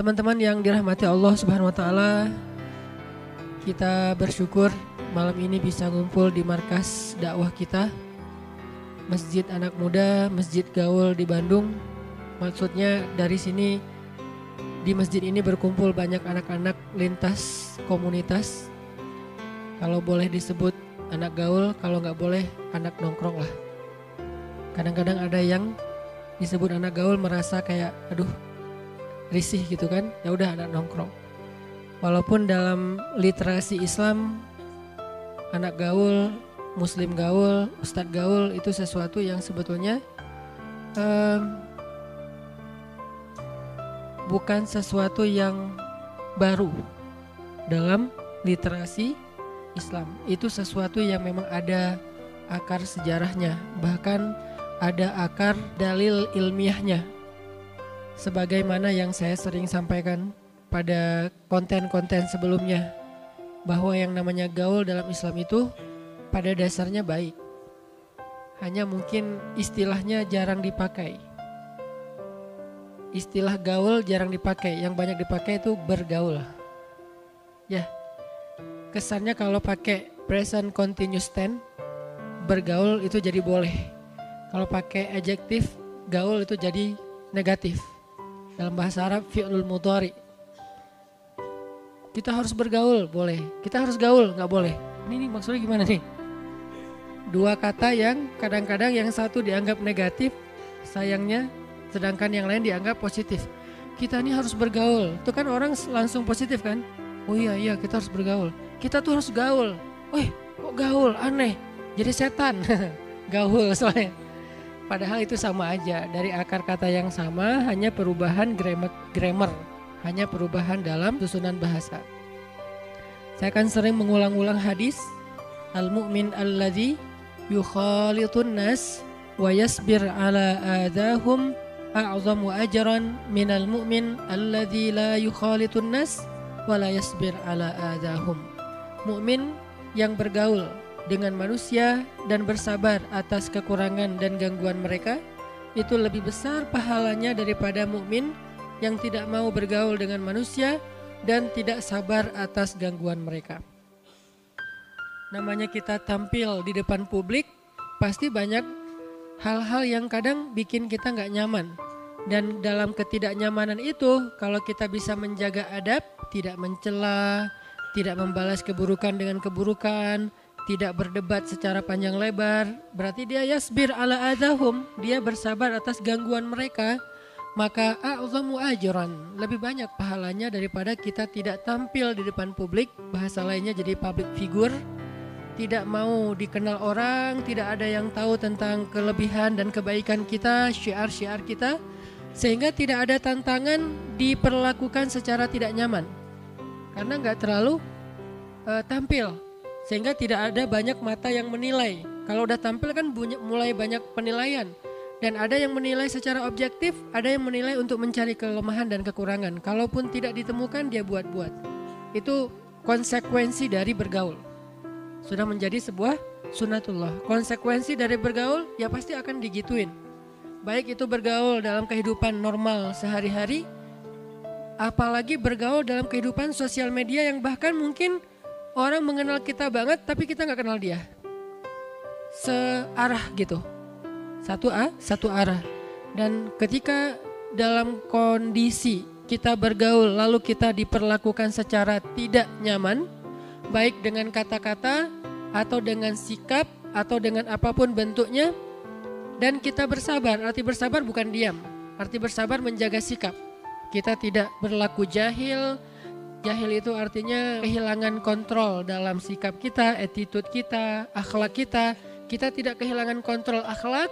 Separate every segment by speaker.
Speaker 1: Teman-teman yang dirahmati Allah Subhanahu wa taala, kita bersyukur malam ini bisa ngumpul di markas dakwah kita, Masjid Anak Muda, Masjid Gaul di Bandung. Maksudnya dari sini, di masjid ini berkumpul banyak anak-anak lintas komunitas. Kalau boleh disebut anak gaul, kalau nggak boleh anak nongkrong lah. Kadang-kadang ada yang disebut anak gaul merasa kayak aduh risih gitu kan, ya udah anak nongkrong. Walaupun dalam literasi Islam anak gaul, muslim gaul, ustadz gaul itu sesuatu yang sebetulnya bukan sesuatu yang baru dalam literasi Islam. Itu sesuatu yang memang ada akar sejarahnya, bahkan ada akar dalil ilmiahnya. Sebagaimana yang saya sering sampaikan pada konten-konten sebelumnya, bahwa yang namanya gaul dalam Islam itu pada dasarnya baik. Hanya mungkin istilahnya jarang dipakai. Istilah gaul jarang dipakai, yang banyak dipakai itu bergaul. Ya, kesannya kalau pakai present continuous tense, bergaul itu jadi boleh. Kalau pakai adjektif, gaul itu jadi negatif. Dalam bahasa Arab, fi'lul mudhari. Kita harus bergaul, boleh. Kita harus gaul, nggak boleh. Ini maksudnya gimana nih? Dua kata yang kadang-kadang yang satu dianggap negatif, sayangnya, sedangkan yang lain dianggap positif. Kita ini harus bergaul. Itu kan orang langsung positif kan? Oh iya kita harus bergaul. Kita tuh harus gaul. Wih, kok gaul? Aneh. Jadi setan. Gaul soalnya. Padahal itu sama aja. Dari akar kata yang sama, hanya perubahan grammar. Hanya perubahan dalam susunan bahasa. Saya akan sering mengulang-ulang hadis. Al-mu'min alladhi yukhalitun nas wa yasbir ala adahum a'zamu ajran minal mu'min alladhi la yukhalitun nas wa la yasbir ala adahum. Mukmin yang bergaul dengan manusia dan bersabar atas kekurangan dan gangguan mereka itu lebih besar pahalanya daripada mukmin yang tidak mau bergaul dengan manusia dan tidak sabar atas gangguan mereka. Namanya kita tampil di depan publik, pasti banyak hal-hal yang kadang bikin kita nggak nyaman. Dan dalam ketidaknyamanan itu, kalau kita bisa menjaga adab, tidak mencela, tidak membalas keburukan dengan keburukan, tidak berdebat secara panjang lebar, berarti dia yasbir ala adahum, dia bersabar atas gangguan mereka, maka a'zamu ajran, lebih banyak pahalanya daripada kita tidak tampil di depan publik, bahasa lainnya jadi public figure, tidak mau dikenal orang, tidak ada yang tahu tentang kelebihan dan kebaikan kita, syiar-syiar kita, sehingga tidak ada tantangan diperlakukan secara tidak nyaman, karena nggak terlalu tampil. Sehingga tidak ada banyak mata yang menilai. Kalau udah tampil kan mulai banyak penilaian. Dan ada yang menilai secara objektif, ada yang menilai untuk mencari kelemahan dan kekurangan. Kalaupun tidak ditemukan, dia buat-buat. Itu konsekuensi dari bergaul. Sudah menjadi sebuah sunatullah. Konsekuensi dari bergaul, ya pasti akan digituin. Baik itu bergaul dalam kehidupan normal sehari-hari, apalagi bergaul dalam kehidupan sosial media yang bahkan mungkin orang mengenal kita banget tapi kita gak kenal dia. Searah gitu. Satu arah. Dan ketika dalam kondisi kita bergaul lalu kita diperlakukan secara tidak nyaman, baik dengan kata-kata atau dengan sikap atau dengan apapun bentuknya, dan kita bersabar. Arti bersabar bukan diam. Arti bersabar menjaga sikap. Kita tidak berlaku jahil. Jahil itu artinya kehilangan kontrol dalam sikap kita, attitude kita, akhlak kita. Kita tidak kehilangan kontrol akhlak,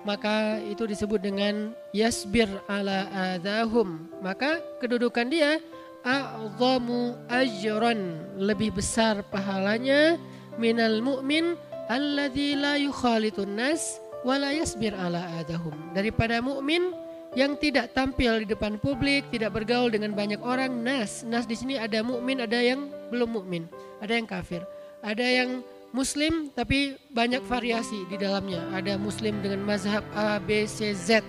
Speaker 1: maka itu disebut dengan yasbir ala adahum. Maka kedudukan dia a'zamu ajran, lebih besar pahalanya minal mu'min alladzi la yukhalitun nas wa la yasbir ala adahum, daripada mukmin yang tidak tampil di depan publik, tidak bergaul dengan banyak orang. Nas di sini ada mukmin, ada yang belum mukmin, ada yang kafir, ada yang muslim tapi banyak variasi di dalamnya. Ada muslim dengan mazhab A, B, C, Z.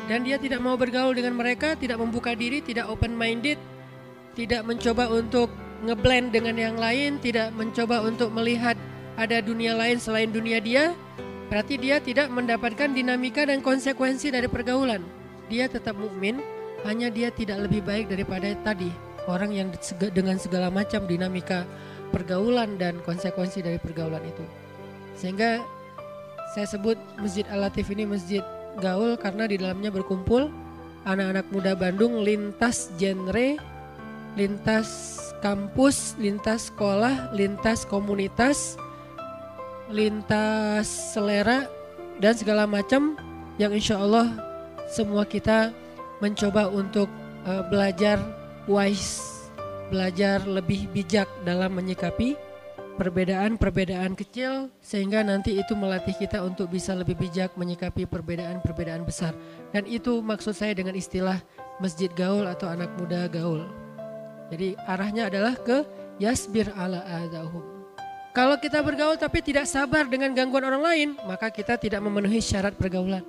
Speaker 1: Dan dia tidak mau bergaul dengan mereka, tidak membuka diri, tidak open minded, tidak mencoba untuk ngeblend dengan yang lain, tidak mencoba untuk melihat ada dunia lain selain dunia dia. Berarti dia tidak mendapatkan dinamika dan konsekuensi dari pergaulan. Dia tetap mukmin, hanya dia tidak lebih baik daripada tadi orang yang dengan segala macam dinamika pergaulan dan konsekuensi dari pergaulan itu. Sehingga saya sebut Masjid Al-Latif ini masjid gaul karena di dalamnya berkumpul anak-anak muda Bandung lintas genre, lintas kampus, lintas sekolah, lintas komunitas, lintas selera dan segala macam yang insya Allah semua kita mencoba untuk belajar wise, belajar lebih bijak dalam menyikapi perbedaan-perbedaan kecil sehingga nanti itu melatih kita untuk bisa lebih bijak menyikapi perbedaan-perbedaan besar. Dan itu maksud saya dengan istilah masjid gaul atau anak muda gaul. Jadi arahnya adalah ke yasbir ala adahum. Kalau kita bergaul tapi tidak sabar dengan gangguan orang lain, maka kita tidak memenuhi syarat pergaulan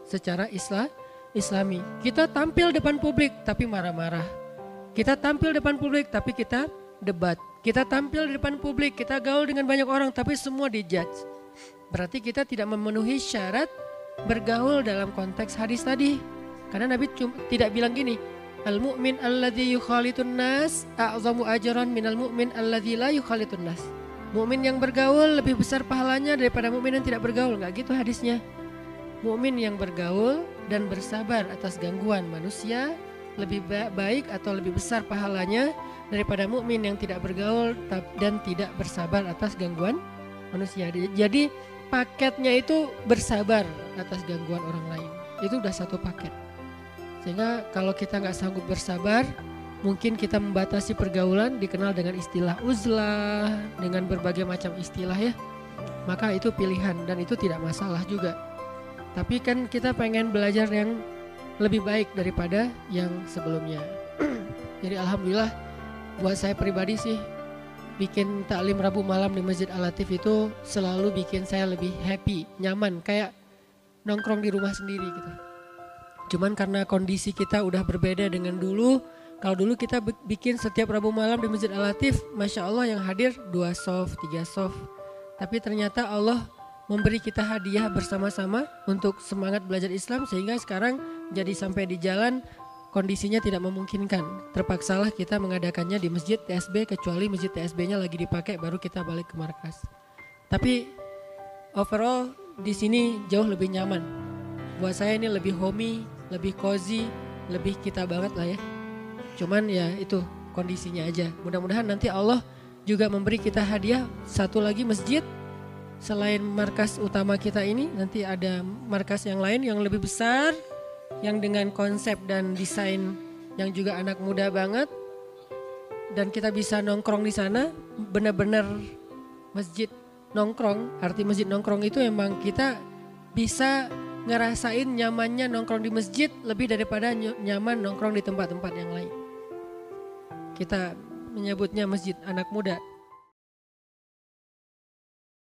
Speaker 1: secara Islami. Kita tampil depan publik tapi marah-marah. Kita tampil depan publik tapi kita debat. Kita tampil di depan publik, kita gaul dengan banyak orang tapi semua dijudge. Berarti kita tidak memenuhi syarat bergaul dalam konteks hadis tadi. Karena Nabi tidak bilang gini, al-mu'min alladzi yukhalitun nas a'zamu ajran minal mu'min alladzi la yukhalitun nas. Mukmin yang bergaul lebih besar pahalanya daripada mukmin yang tidak bergaul. Enggak gitu hadisnya. Mukmin yang bergaul dan bersabar atas gangguan manusia lebih baik atau lebih besar pahalanya daripada mukmin yang tidak bergaul dan tidak bersabar atas gangguan manusia. Jadi paketnya itu bersabar atas gangguan orang lain. Itu udah satu paket. Sehingga kalau kita nggak sanggup bersabar, mungkin kita membatasi pergaulan dikenal dengan istilah uzlah, dengan berbagai macam istilah ya. Maka itu pilihan dan itu tidak masalah juga. Tapi kan kita pengen belajar yang lebih baik daripada yang sebelumnya. Jadi alhamdulillah buat saya pribadi sih bikin taklim Rabu malam di Masjid Al-Latif itu selalu bikin saya lebih happy, nyaman, kayak nongkrong di rumah sendiri gitu. Cuman karena kondisi kita udah berbeda dengan dulu. Kalau dulu kita bikin setiap Rabu malam di Masjid Al-Latif, Masya Allah yang hadir 2 soft, 3 soft. Tapi ternyata Allah memberi kita hadiah bersama-sama untuk semangat belajar Islam. Sehingga sekarang jadi sampai di jalan kondisinya tidak memungkinkan. Terpaksalah kita mengadakannya di Masjid TSB, kecuali Masjid TSB-nya lagi dipakai baru kita balik ke markas. Tapi overall di sini jauh lebih nyaman. Buat saya ini lebih homey, lebih cozy, lebih kita banget lah ya. Cuman ya itu kondisinya aja. Mudah-mudahan nanti Allah juga memberi kita hadiah satu lagi masjid. Selain markas utama kita ini, nanti ada markas yang lain yang lebih besar. Yang dengan konsep dan desain yang juga anak muda banget. Dan kita bisa nongkrong di sana. Benar-benar masjid nongkrong. Arti masjid nongkrong itu emang kita bisa ngerasain nyamannya nongkrong di masjid lebih daripada nyaman nongkrong di tempat-tempat yang lain. Kita menyebutnya masjid anak muda.